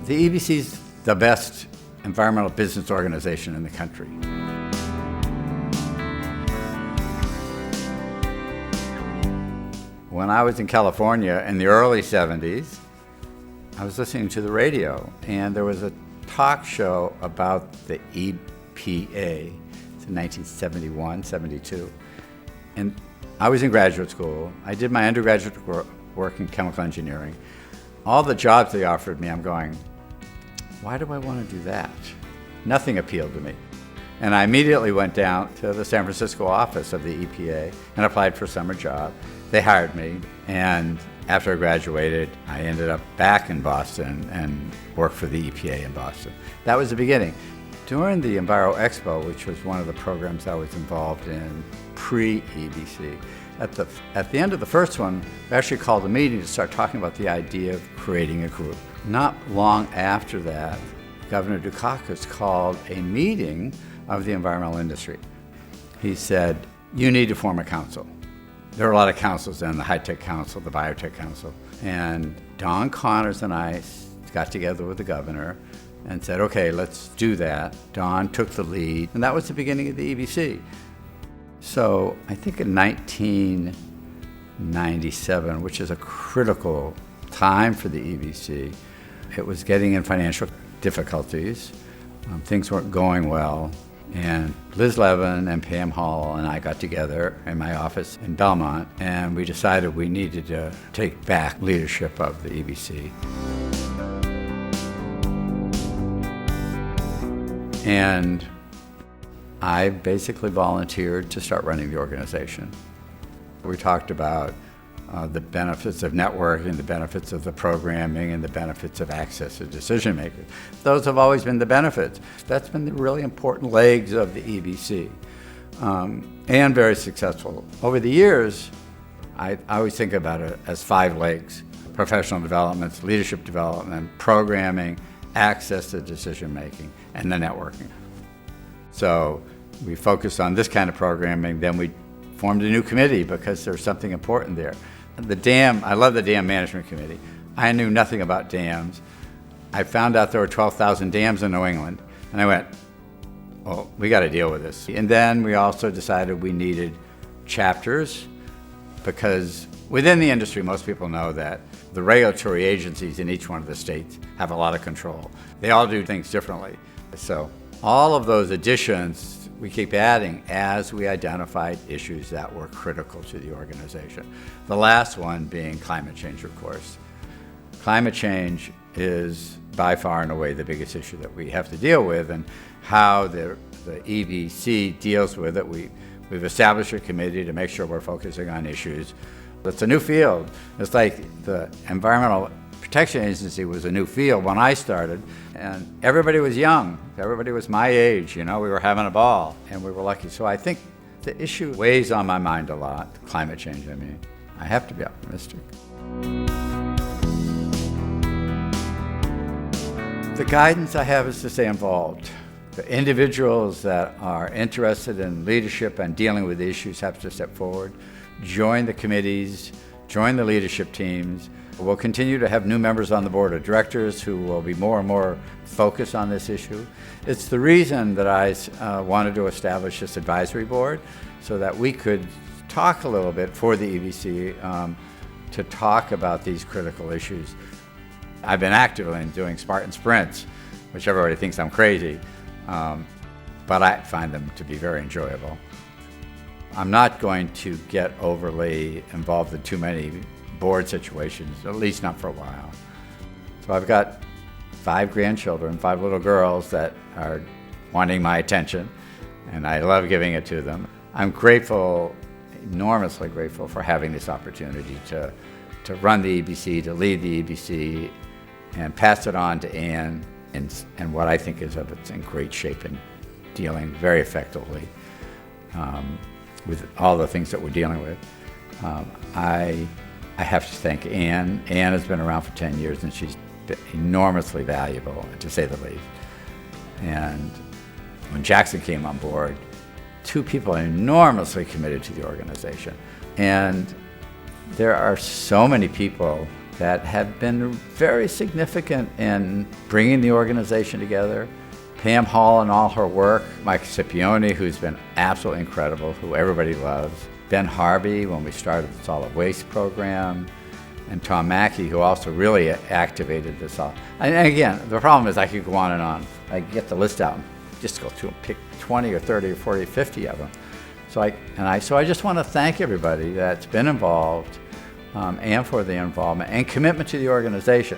The EBC is the best environmental business organization in the country. When I was in California in the early 70s, I was listening to the radio, and there was a talk show about the EPA. It's in 1971, 72. And I was in graduate school. I did my undergraduate work in chemical engineering. All the jobs they offered me, I'm going, why do I want to do that? Nothing appealed to me. And I immediately went down to the San Francisco office of the EPA and applied for a summer job. They hired me, and after I graduated, I ended up back in Boston and worked for the EPA in Boston. That was the beginning. During the Enviro Expo, which was one of the programs I was involved in pre-EBC, at the end of the first one, we actually called a meeting to start talking about the idea of creating a group. Not long after that, Governor Dukakis called a meeting of the environmental industry. He said, you need to form a council. There were a lot of councils then, the high-tech council, the biotech council. And Don Connors and I got together with the governor and said, okay, let's do that. Don took the lead, and that was the beginning of the EBC. So I think in 1997, which is a critical time for the EBC, it was getting in financial difficulties. Things weren't going well. And Liz Levin and Pam Hall and I got together in my office in Belmont, and we decided we needed to take back leadership of the EBC. And I basically volunteered to start running the organization. We talked about the benefits of networking, the benefits of the programming, and the benefits of access to decision makers. Those have always been the benefits. That's been the really important legs of the EBC, and very successful. Over the years, I always think about it as 5 legs: professional development, leadership development, programming, access to decision making, and the networking. So we focused on this kind of programming, then we formed a new committee because there's something important there. The dam, I love the Dam Management Committee. I knew nothing about dams. I found out there were 12,000 dams in New England, and I went, well, we got to deal with this. And then we also decided we needed chapters, because within the industry, most people know that the regulatory agencies in each one of the states have a lot of control. They all do things differently. So all of those additions we keep adding as we identified issues that were critical to the organization. The last one being climate change, of course. Climate change is by far and away the biggest issue that we have to deal with, and how the EBC deals with it. We've established a committee to make sure we're focusing on issues. It's a new field. It's like the Environmental Protection Agency was a new field when I started, and everybody was young. Everybody was my age, we were having a ball, and we were lucky. So I think the issue weighs on my mind a lot, climate change, I have to be optimistic. The guidance I have is to stay involved. The individuals that are interested in leadership and dealing with issues have to step forward, join the committees, join the leadership teams. We'll continue to have new members on the board of directors who will be more and more focused on this issue. It's the reason that I wanted to establish this advisory board, so that we could talk a little bit for the EBC to talk about these critical issues. I've been actively doing Spartan sprints, which everybody thinks I'm crazy, but I find them to be very enjoyable. I'm not going to get overly involved in too many board situations, at least not for a while. So I've got 5 grandchildren, 5 little girls that are wanting my attention, and I love giving it to them. I'm grateful, enormously grateful, for having this opportunity to run the EBC, to lead the EBC, and pass it on to Ann, and what I think is it's in great shape and dealing very effectively with all the things that we're dealing with. I have to thank Ann. Ann has been around for 10 years, and she's been enormously valuable, to say the least. And when Jackson came on board, 2 people enormously committed to the organization. And there are so many people that have been very significant in bringing the organization together. Pam Hall and all her work, Mike Scipione, who's been absolutely incredible, who everybody loves, Ben Harvey, when we started the solid waste program, and Tom Mackey, who also really activated this all. And again, the problem is I could go on and on. I get the list out and just go through and pick 20 or 30 or 40 or 50 of them. So I just want to thank everybody that's been involved and for the involvement and commitment to the organization.